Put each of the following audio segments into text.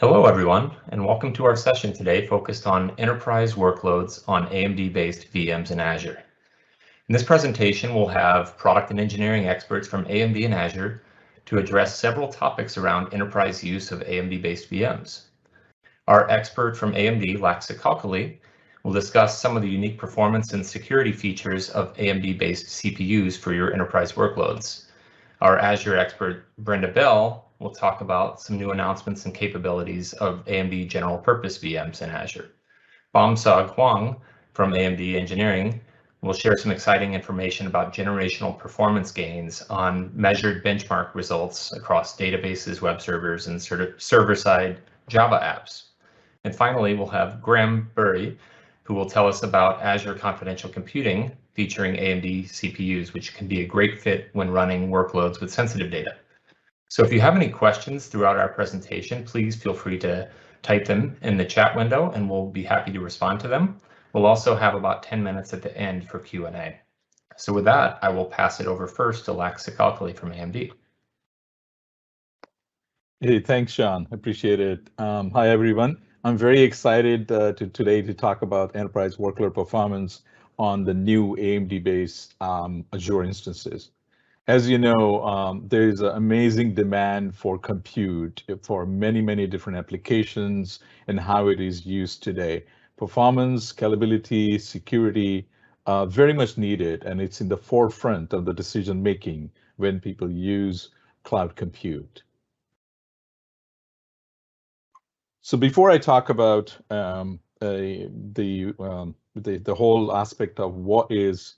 Hello everyone, and welcome to our session today focused on enterprise workloads on AMD-based VMs in Azure. In this presentation, we'll have product and engineering experts from AMD and Azure to address several topics around enterprise use of AMD-based VMs. Our expert from AMD, Laksa Kalkali, will discuss some of the unique performance and security features of AMD-based CPUs for your enterprise workloads. Our Azure expert, Brenda Bell, will talk about some new announcements and capabilities of AMD general purpose VMs in Azure. Bamsag Huang from AMD Engineering will share some exciting information about generational performance gains on measured benchmark results across databases, web servers, and server-side Java apps. And finally, we'll have Graham Burry, who will tell us about Azure Confidential Computing featuring AMD CPUs, which can be a great fit when running workloads with sensitive data. So if you have any questions throughout our presentation, please feel free to type them in the chat window and we'll be happy to respond to them. We'll also have about 10 minutes at the end for Q&A. So with that, I will pass it over first to Laksa Kalkali from AMD. Hey, thanks, Sean. Appreciate it. Hi, everyone. I'm very excited today to talk about enterprise workload performance on the new AMD-based Azure instances. As you know, there's an amazing demand for compute for many different applications and how it is used today. Performance, scalability, security, very much needed, and it's in the forefront of the decision making when people use cloud compute. So before I talk about the whole aspect of what is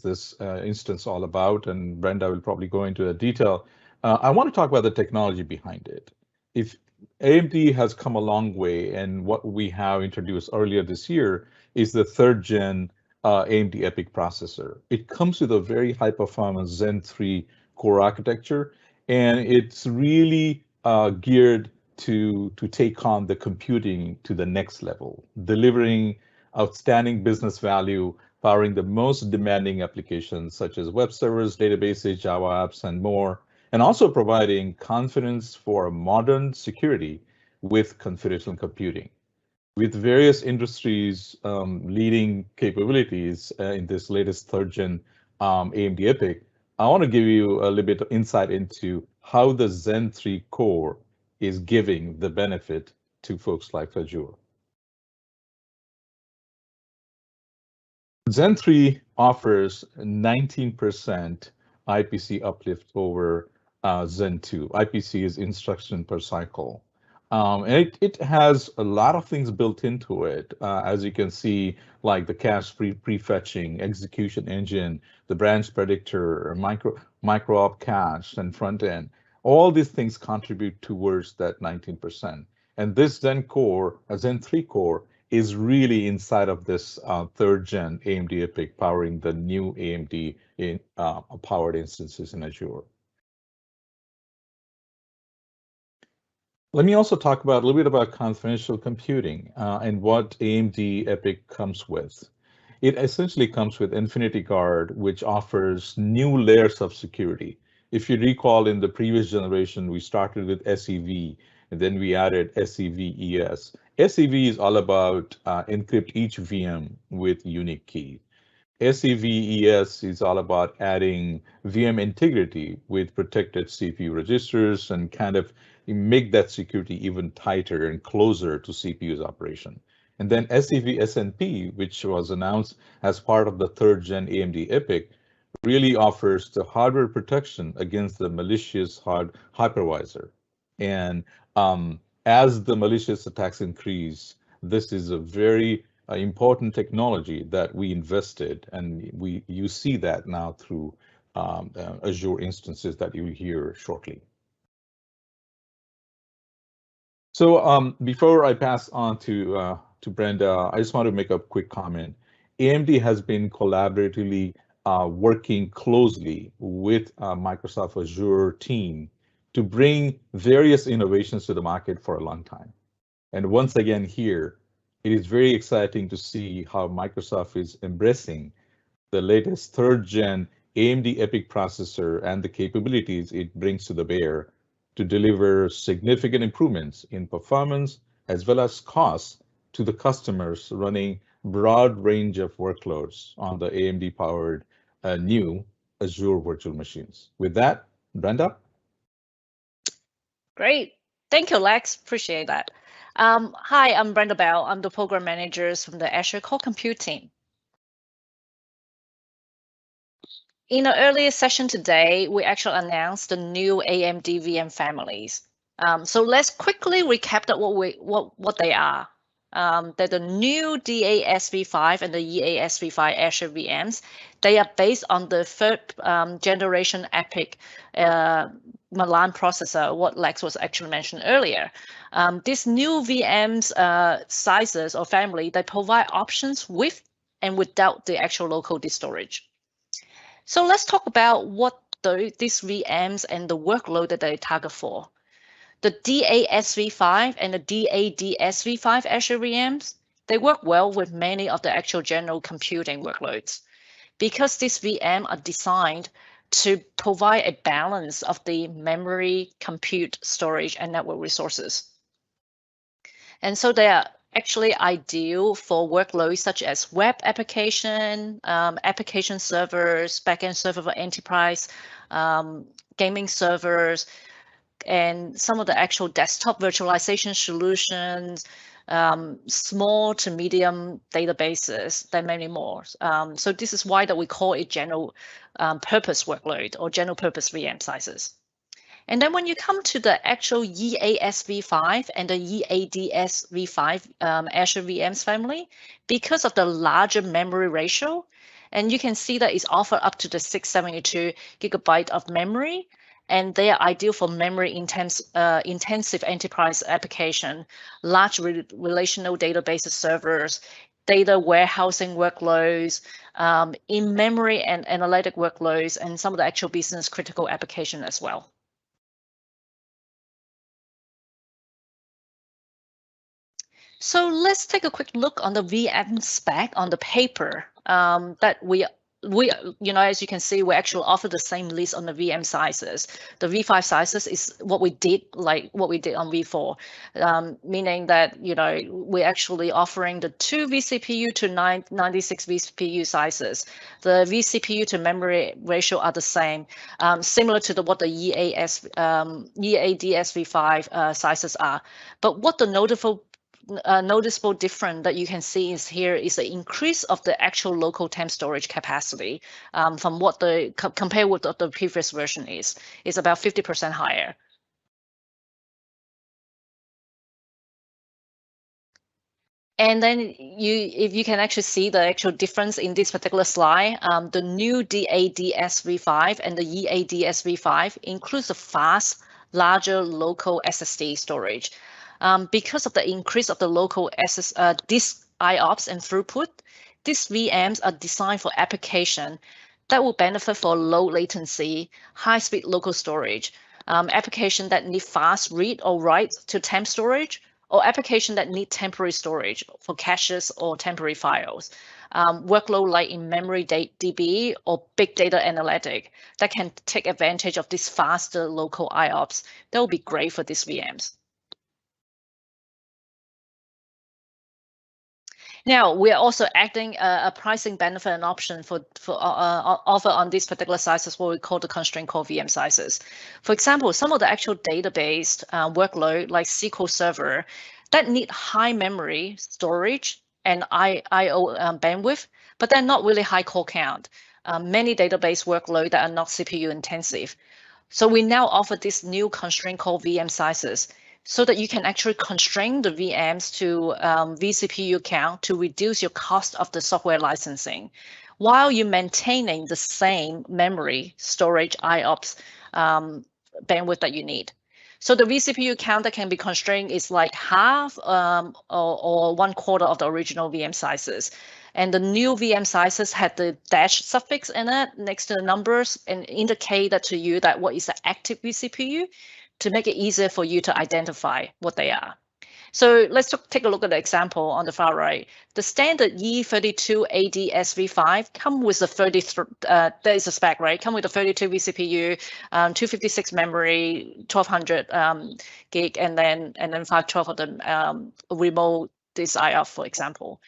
this instance all about, and Brenda will probably go into the detail, I want to talk about the technology behind it. If AMD has come a long way, and what we have introduced earlier this year is the 3rd gen AMD Epic processor. It comes with a very high performance Zen 3 core architecture, and it's really geared to take on the computing to the next level, delivering outstanding business value, powering the most demanding applications such as web servers, databases, Java apps, and more, and also providing confidence for modern security with confidential computing. With various industries leading capabilities in this latest 3rd gen AMD Epic, I want to give you a little bit of insight into how the Zen 3 core is giving the benefit to folks like Azure. Zen 3 offers 19% IPC uplift over Zen 2. IPC is instruction per cycle. And it has a lot of things built into it, as you can see, like the cache prefetching, execution engine, the branch predictor, micro-op cache, and front end. All these things contribute towards that 19%. And this Zen 3 core, is really inside of this 3rd gen AMD Epic powering the new AMD powered instances in Azure. Let me also talk about a little bit about confidential computing and what AMD Epic comes with. It essentially comes with Infinity Guard, which offers new layers of security. If you recall, in the previous generation, we started with SEV, and then we added SEV-ES. SEV is all about encrypt each VM with unique key. SEV-ES is all about adding VM integrity with protected CPU registers and kind of make that security even tighter and closer to CPU's operation. And then SEV-SNP, which was announced as part of the 3rd gen AMD Epic, really offers the hardware protection against the malicious hypervisor. And as the malicious attacks increase, this is a very important technology that we invested, and you see that now through Azure instances that you will hear shortly. So before I pass on to Brenda, I just want to make a quick comment. AMD has been collaboratively working closely with Microsoft Azure team to bring various innovations to the market for a long time. And once again here, it is very exciting to see how Microsoft is embracing the latest 3rd gen AMD Epic processor and the capabilities it brings to the bear to deliver significant improvements in performance as well as costs to the customers running broad range of workloads on the AMD-powered new Azure virtual machines. With that, Brenda? Great. Thank you, Lex. Appreciate that. Hi, I'm Brenda Bell. I'm the program manager from the Azure Core Compute team. In the earlier session today, we actually announced the new AMD VM families. So let's quickly recap that what they are. They're the new DAS V5 and the EAS V5 Azure VMs. They are based on the third generation Epic Milan processor, what Lex was actually mentioned earlier. These new VMs sizes or family, they provide options with and without the actual local disk storage. So let's talk about what these VMs and the workload that they target for. The DAS V5 and the DADS V5 Azure VMs, they work well with many of the actual general computing workloads because these VMs are designed to provide a balance of the memory, compute, storage, and network resources. And so they are actually ideal for workloads such as web application, application servers, backend server for enterprise, gaming servers, and some of the actual desktop virtualization solutions, small to medium databases, and many more. So this is why that we call it general purpose workload or general purpose VM sizes. And then when you come to the actual EAS V5 and the EADS V5 Azure VMs family, because of the larger memory ratio, and you can see that it's offered up to the 672 GB of memory, and they are ideal for memory intensive enterprise application, large relational database servers, data warehousing workloads, in-memory and analytic workloads, and some of the actual business critical application as well. So let's take a quick look on the VM spec on the paper that we as you can see, we actually offer the same list on the VM sizes. The V5 sizes is what we did on V4, meaning that we're actually offering the 2 vCPU to 96 vCPU sizes. The vCPU to memory ratio are the same, similar to what the EADS V5 sizes are. But what the noticeable difference that you can see is here is the increase of the actual local temp storage capacity from what compared with what the previous version is about 50% higher. And then if you can actually see the actual difference in this particular slide, the new DADS V5 and the EADS V5 includes a fast, larger local SSD storage. Because of the increase of the local disk IOPS and throughput, these VMs are designed for application that will benefit for low latency, high-speed local storage, application that need fast read or write to temp storage, or application that need temporary storage for caches or temporary files. Workload like in memory DB or big data analytic that can take advantage of this faster local IOPS. That will be great for these VMs. Now, we are also adding a pricing benefit and option for offer on these particular sizes, what we call the constraint core VM sizes. For example, some of the actual database workload like SQL Server that need high memory storage and I/O bandwidth, but they're not really high core count. Many database workload that are not CPU intensive. So we now offer this new constraint core VM sizes, so that you can actually constrain the VMs to vCPU count to reduce your cost of the software licensing, while you're maintaining the same memory, storage, IOPS bandwidth that you need. So the vCPU count that can be constrained is like half or 1/4 of the original VM sizes. And the new VM sizes had the dash suffix in it next to the numbers and indicate that to you that what is the active vCPU, to make it easier for you to identify what they are. So let's take a look at the example on the far right. The standard E32AD SV5 come with a 33. There is a spec, right? Come with a 32 vCPU, 256 memory, 1200 gig, and then 512 of the remote disk IO, for example.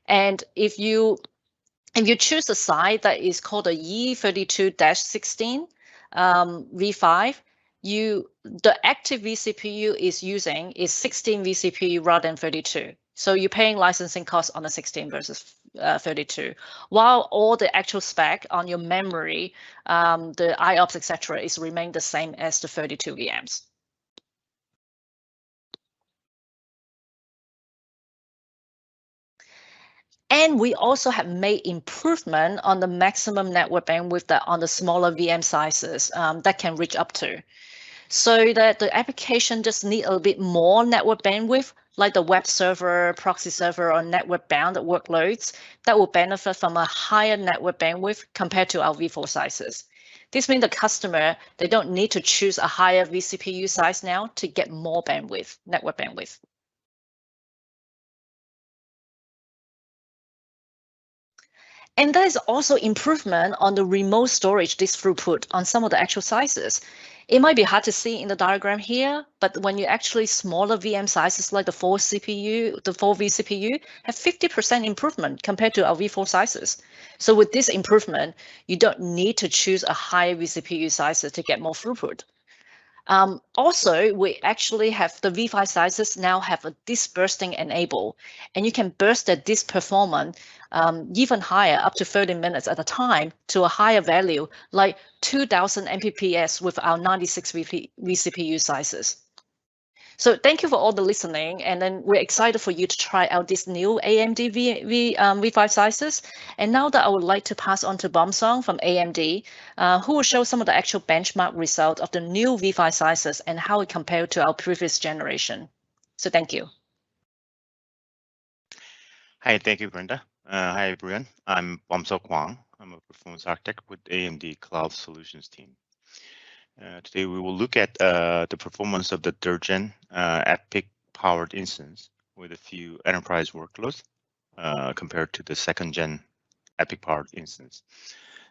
And if you choose a site that is called a E32-16 V5, the active vCPU is using is 16 vCPU rather than 32. So you're paying licensing costs on the 16 versus 32, while all the actual spec on your memory, the IOPS, etc., is remain the same as the 32 VMs. And we also have made improvement on the maximum network bandwidth on the smaller VM sizes that can reach up to. So that the application just need a little bit more network bandwidth, like the web server, proxy server, or network bound workloads that will benefit from a higher network bandwidth compared to our V4 sizes. This means the customer, they don't need to choose a higher vCPU size now to get more bandwidth, network bandwidth. And there's also improvement on the remote storage disk throughput on some of the actual sizes. It might be hard to see in the diagram here, but when you actually smaller VM sizes like the 4 vCPU have 50% improvement compared to our V4 sizes. So with this improvement, you don't need to choose a higher vCPU size to get more throughput. Also, we actually have the V5 sizes now have a disk bursting enable, and you can burst the disk performance even higher, up to 30 minutes at a time, to a higher value, like 2000 Mbps with our 96 vCPU sizes. So thank you for all the listening, and then we're excited for you to try out this new AMD V5 sizes. And now that I would like to pass on to Bomsong from AMD, who will show some of the actual benchmark results of the new V5 sizes and how it compared to our previous generation. So thank you. Hi, thank you, Brenda. Hi, everyone. I'm Bomsong Kwang. I'm a performance architect with AMD Cloud Solutions team. Today, we will look at the performance of the third-gen Epic powered instance with a few enterprise workloads compared to the second-gen Epic powered instance.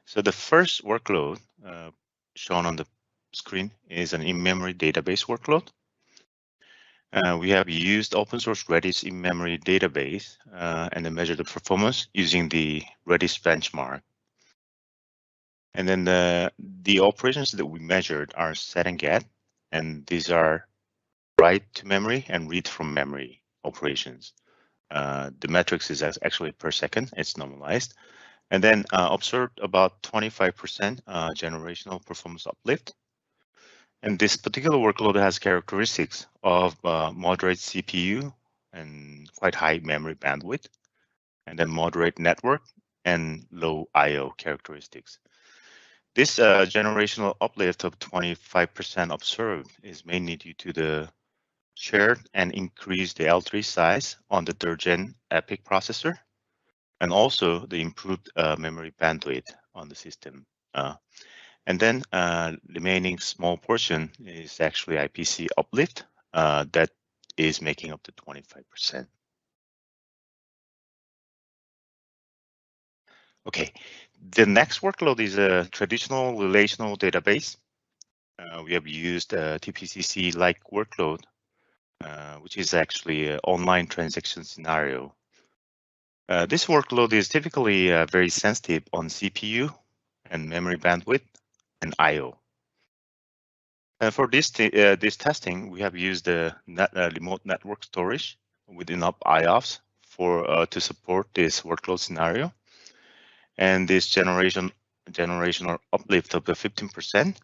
So the first workload shown on the screen is an in-memory database workload. We have used open source Redis in-memory database and then measure the performance using the Redis benchmark. And then the operations that we measured are set and get, and these are write to memory and read from memory operations. The metrics is actually per second, it's normalized. And then observed about 25% generational performance uplift. And this particular workload has characteristics of moderate CPU and quite high memory bandwidth, and then moderate network and low I/O characteristics. This generational uplift of 25% observed is mainly due to the shared and increased the L3 size on the third-gen Epic processor, and also the improved memory bandwidth on the system. And then remaining small portion is actually IPC uplift that is making up to 25%. Okay, the next workload is a traditional relational database. We have used a TPCC-like workload, which is actually an online transaction scenario. This workload is typically very sensitive on CPU and memory bandwidth and I/O. And for this testing, we have used the remote network storage with enough IOPS to support this workload scenario. And this generational uplift of the 15%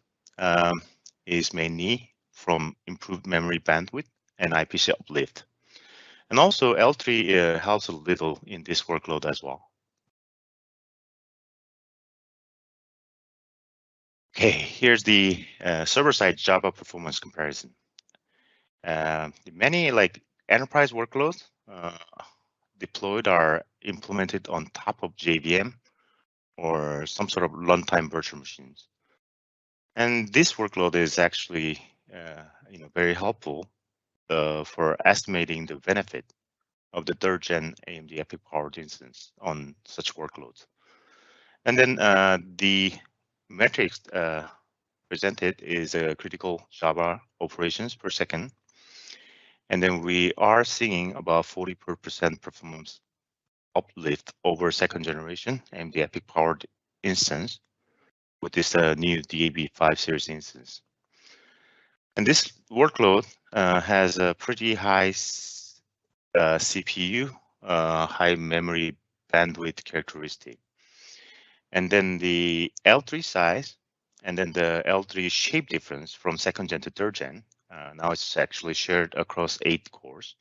is mainly from improved memory bandwidth and IPC uplift. And also L3 helps a little in this workload as well. Okay, here's the server-side Java performance comparison. Many enterprise workloads deployed are implemented on top of JVM or some sort of runtime virtual machines. And this workload is actually very helpful for estimating the benefit of the 3rd gen AMD Epic powered instance on such workloads. And then the metrics presented is critical Java operations per second. And then we are seeing about 40% performance uplift over 2nd generation AMD Epic powered instance with this new DAB5 series instance. And this workload has a pretty high CPU, high memory bandwidth characteristic. And then the L3 size, and then the L3 shape difference from 2nd gen to 3rd gen. Now it's actually shared across 8 cores,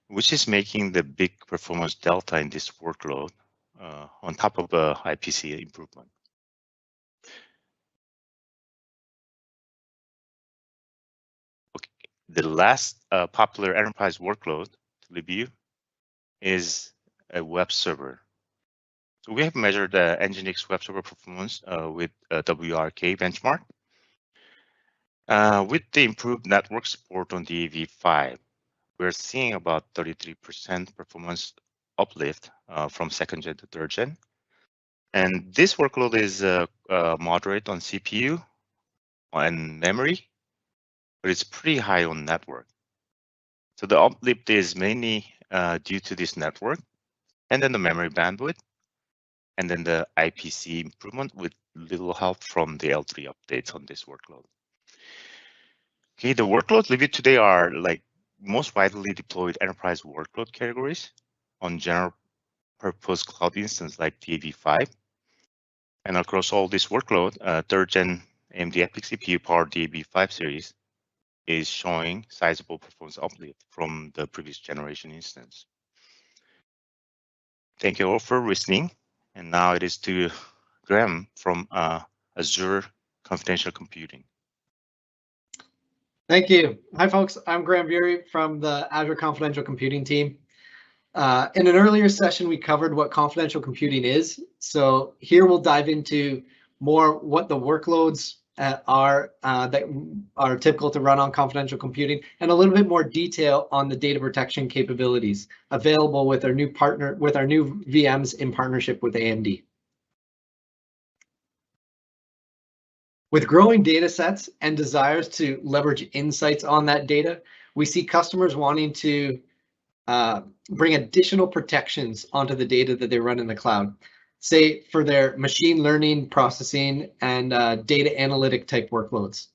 which is making the big performance delta in this workload on top of the IPC improvement. Okay. The last popular enterprise workload to review is a web server. So we have measured Nginx web server performance with WRK benchmark. With the improved network support on the V5, we're seeing about 33% performance uplift from 2nd gen to 3rd gen. And this workload is moderate on CPU and memory, but it's pretty high on network. So the uplift is mainly due to this network, and then the memory bandwidth, and then the IPC improvement with little help from the L3 updates on this workload. Okay, the workloads reviewed today are like most widely deployed enterprise workload categories on general purpose cloud instance like DAV5. And across all this workload, 3rd gen AMD Epic CPU powered DAV5 series is showing sizable performance uplift from the previous generation instance. Thank you all for listening. And now it is to Graham from Azure Confidential Computing. Thank you. Hi, folks. I'm Graham Bury from the Azure Confidential Computing team. In an earlier session, we covered what confidential computing is. So here we'll dive into more what the workloads are that are typical to run on confidential computing, and a little bit more detail on the data protection capabilities available with our new VMs in partnership with AMD. With growing data sets and desires to leverage insights on that data, we see customers wanting to bring additional protections onto the data that they run in the cloud, say for their machine learning, processing, and data analytic type workloads.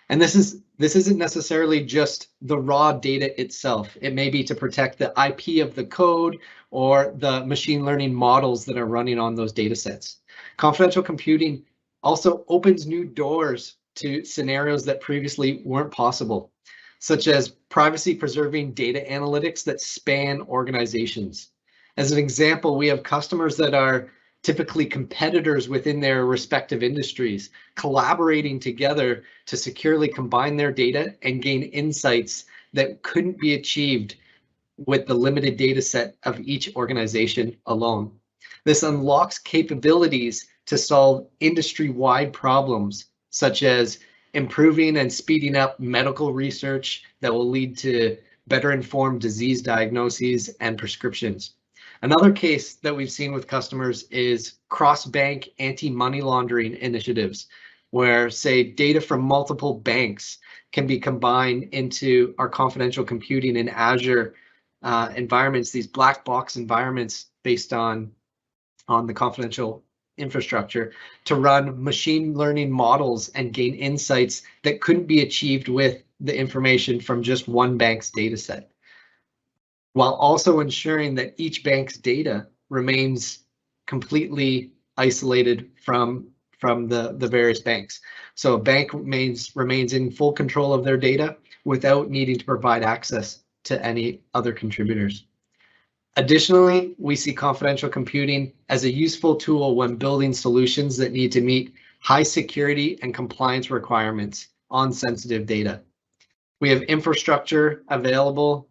And this isn't necessarily just the raw data itself. It may be to protect the IP of the code or the machine learning models that are running on those data sets. Confidential computing also opens new doors to scenarios that previously weren't possible, such as privacy preserving data analytics that span organizations. As an example, we have customers that are typically competitors within their respective industries, collaborating together to securely combine their data and gain insights that couldn't be achieved with the limited data set of each organization alone. This unlocks capabilities to solve industry-wide problems, such as improving and speeding up medical research that will lead to better informed disease diagnoses and prescriptions. Another case that we've seen with customers is cross-bank anti-money laundering initiatives, where, say, data from multiple banks can be combined into our confidential computing in Azure environments, these black box environments based on the confidential infrastructure to run machine learning models and gain insights that couldn't be achieved with the information from just one bank's data set, while also ensuring that each bank's data remains completely isolated from the various banks. So a bank remains in full control of their data without needing to provide access to any other contributors. Additionally, we see confidential computing as a useful tool when building solutions that need to meet high security and compliance requirements on sensitive data. We have infrastructure available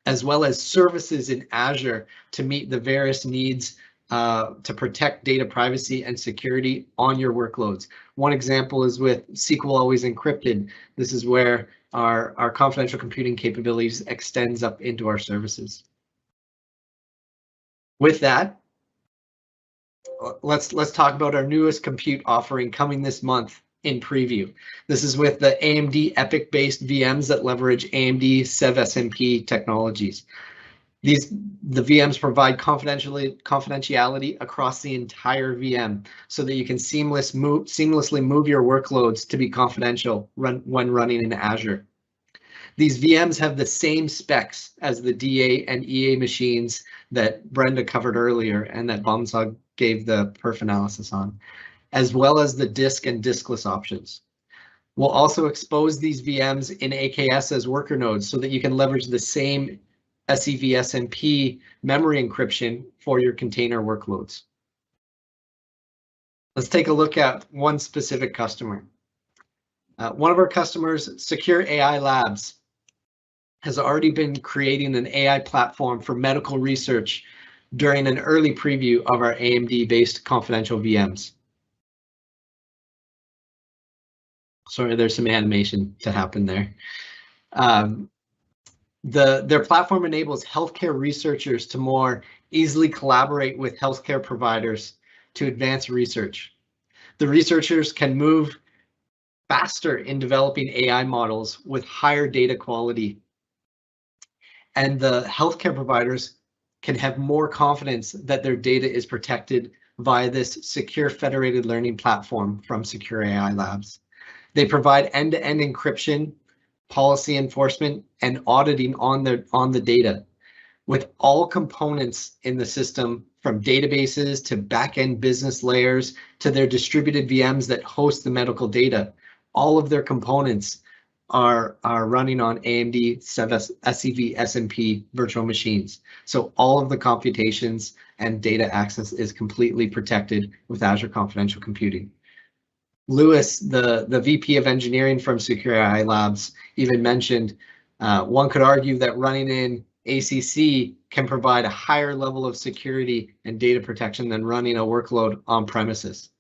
as well as services in Azure to meet the various needs to protect data privacy and security on your workloads. One example is with SQL Always Encrypted. This is where our confidential computing capabilities extends up into our services. With that, let's talk about our newest compute offering coming this month in preview. This is with the AMD Epic Based VMs that leverage AMD CEV-SMP technologies. The VMs provide confidentiality across the entire VM so that you can seamlessly move your workloads to be confidential when running in Azure. These VMs have the same specs as the DA and EA machines that Brenda covered earlier and that Bomsog gave the perf analysis on, as well as the disk and diskless options. We'll also expose these VMs in AKS as worker nodes so that you can leverage the same CEV-SMP memory encryption for your container workloads. Let's take a look at one specific customer. One of our customers, Secure AI Labs, has already been creating an AI platform for medical research during an early preview of our AMD-based confidential VMs. Sorry, there's some animation to happen there. Their platform enables healthcare researchers to more easily collaborate with healthcare providers to advance research. The researchers can move faster in developing AI models with higher data quality. And the healthcare providers can have more confidence that their data is protected via this secure federated learning platform from Secure AI Labs. They provide end-to-end encryption, policy enforcement, and auditing on the data, with all components in the system, from databases to back-end business layers to their distributed VMs that host the medical data. All of their components are running on AMD CEV-SMP virtual machines. So all of the computations and data access is completely protected with Azure Confidential Computing. Lewis, the VP of Engineering from Secure AI Labs, even mentioned one could argue that running in ACC can provide a higher level of security and data protection than running a workload on premises.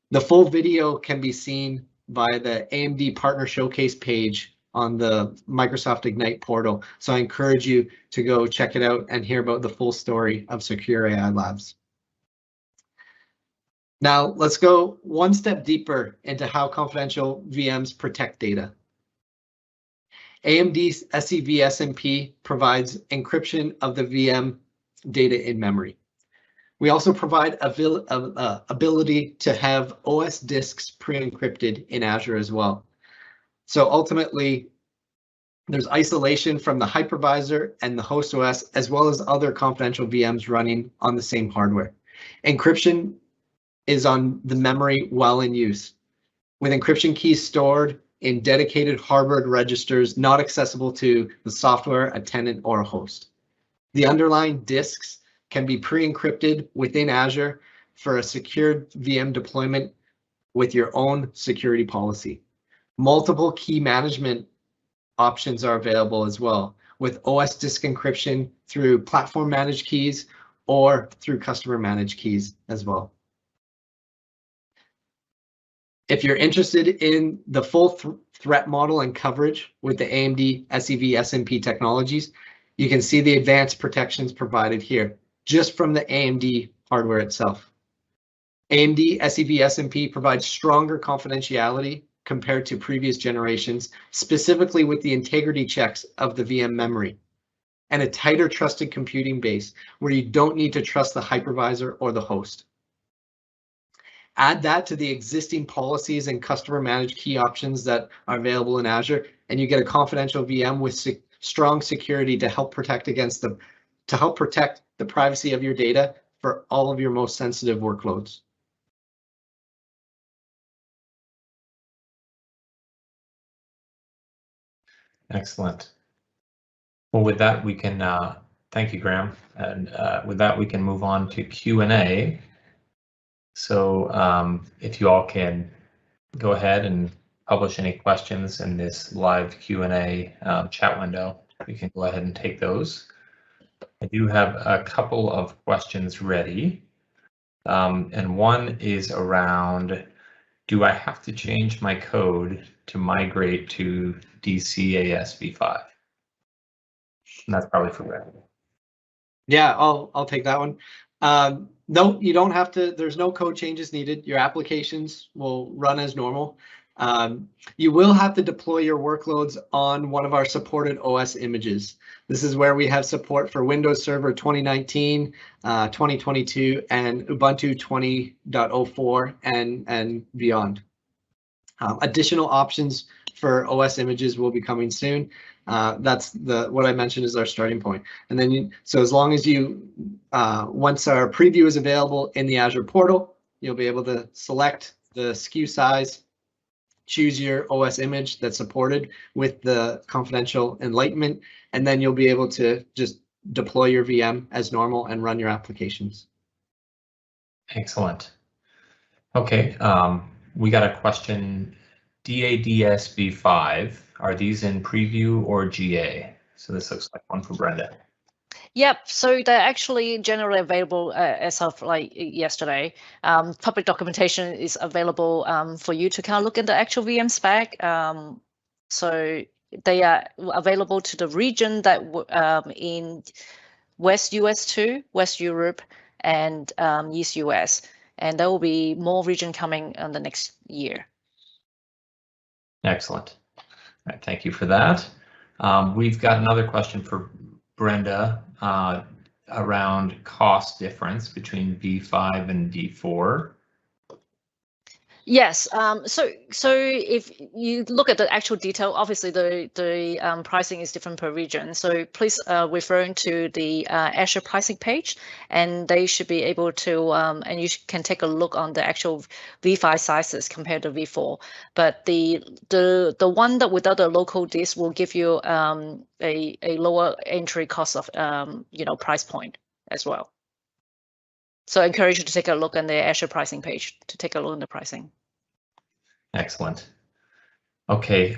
The full video can be seen via the AMD Partner Showcase page on the Microsoft Ignite portal. So I encourage you to go check it out and hear about the full story of Secure AI Labs. Now let's go one step deeper into how confidential VMs protect data. AMD's CEV-SMP provides encryption of the VM data in memory. We also provide ability to have OS disks pre-encrypted in Azure as well. So ultimately, there's isolation from the hypervisor and the host OS, as well as other confidential VMs running on the same hardware. Encryption is on the memory while in use, with encryption keys stored in dedicated hardware registers not accessible to the software, a tenant, or a host. The underlying disks can be pre-encrypted within Azure for a secured VM deployment with your own security policy. Multiple key management options are available as well, with OS disk encryption through platform managed keys or through customer managed keys as well. If you're interested in the full threat model and coverage with the AMD CEV-SMP technologies, you can see the advanced protections provided here, just from the AMD hardware itself. AMD CEV-SMP provides stronger confidentiality compared to previous generations, specifically with the integrity checks of the VM memory, and a tighter trusted computing base where you don't need to trust the hypervisor or the host. Add that to the existing policies and customer managed key options that are available in Azure, and you get a confidential VM with strong security to help protect the privacy of your data for all of your most sensitive workloads. Excellent. Well, with that, we can thank you, Graham. And with that, we can move on to Q&A. So if you all can go ahead and publish any questions in this live Q&A chat window, we can go ahead and take those. I do have a couple of questions ready. And one is around, do I have to change my code to migrate to DCAS v5? And that's probably for Brenda. Yeah, I'll take that one. No, you don't have to. There's no code changes needed. Your applications will run as normal. You will have to deploy your workloads on one of our supported OS images. This is where we have support for Windows Server 2019, 2022, and Ubuntu 20.04 and beyond. Additional options for OS images will be coming soon. That's what I mentioned is our starting point. And then so as long as you, once our preview is available in the Azure portal, you'll be able to select the SKU size, choose your OS image that's supported with the confidential enlightenment, and then you'll be able to just deploy your VM as normal and run your applications. Excellent. Okay, we got a question. DADS v5, are these in preview or GA? So this looks like one for Brenda. Yep, so they're actually generally available as of like yesterday. Public documentation is available for you to kind of look at the actual VM spec. So they are available to the region that in West US 2, West Europe, and East US. And there will be more region coming in the next year. Excellent. All right, thank you for that. We've got another question for Brenda around cost difference between V5 and V4. Yes. So if you look at the actual detail, obviously the pricing is different per region. So please refer to the Azure pricing page, and they should be able to, and you can take a look on the actual V5 sizes compared to V4. But the one that without the local disk will give you a lower entry cost of price point as well. So I encourage you to take a look on the Azure pricing page to take a look at the pricing. Excellent. Okay,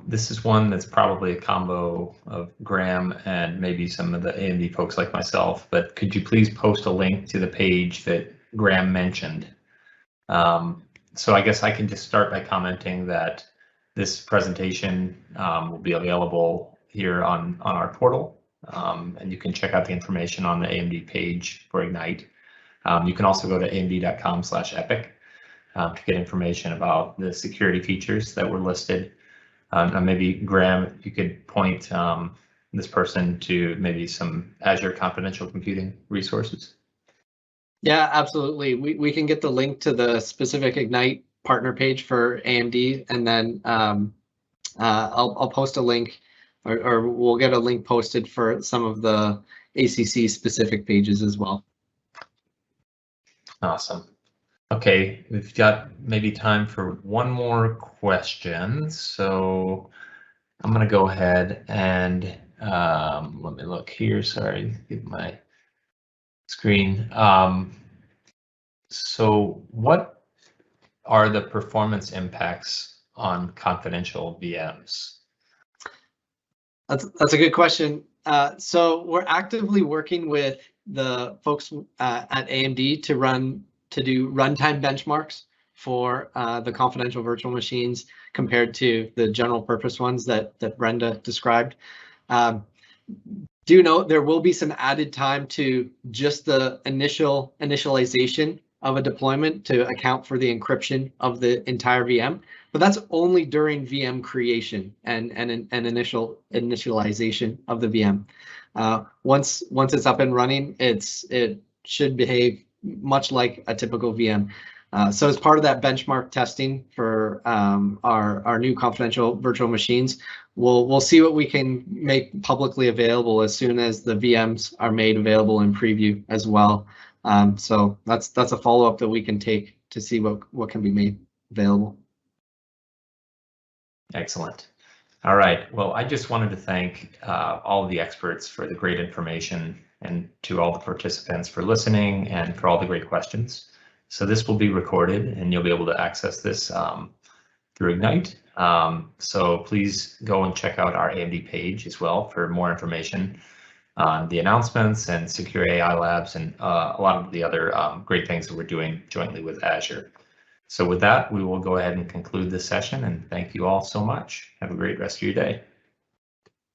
this is one that's probably a combo of Graham and maybe some of the AMD folks like myself, but could you please post a link to the page that Graham mentioned? So I guess I can just start by commenting that this presentation will be available here on our portal, and you can check out the information on the AMD page for Ignite. You can also go to amd.com/epic to get information about the security features that were listed. Maybe Graham, you could point this person to maybe some Azure confidential computing resources. Yeah, absolutely. We can get the link to the specific Ignite partner page for AMD, and then I'll post a link, or we'll get a link posted for some of the ACC specific pages as well. Awesome. Okay, we've got maybe time for one more question. So I'm going to go ahead and let me look here. Sorry, get my screen. So what are the performance impacts on confidential VMs? That's a good question. So we're actively working with the folks at AMD to do runtime benchmarks for the confidential virtual machines compared to the general purpose ones that Brenda described. Do note there will be some added time to just the initialization of a deployment to account for the encryption of the entire VM, but that's only during VM creation and initialization of the VM. Once it's up and running, it should behave much like a typical VM. So as part of that benchmark testing for our new confidential virtual machines, we'll see what we can make publicly available as soon as the VMs are made available in preview as well. So that's a follow-up that we can take to see what can be made available. Excellent. All right. Well, I just wanted to thank all of the experts for the great information, and to all the participants for listening and for all the great questions. So this will be recorded, and you'll be able to access this through Ignite. So please go and check out our AMD page as well for more information on the announcements and Secure AI Labs and a lot of the other great things that we're doing jointly with Azure. So with that, we will go ahead and conclude this session, and thank you all so much. Have a great rest of your day.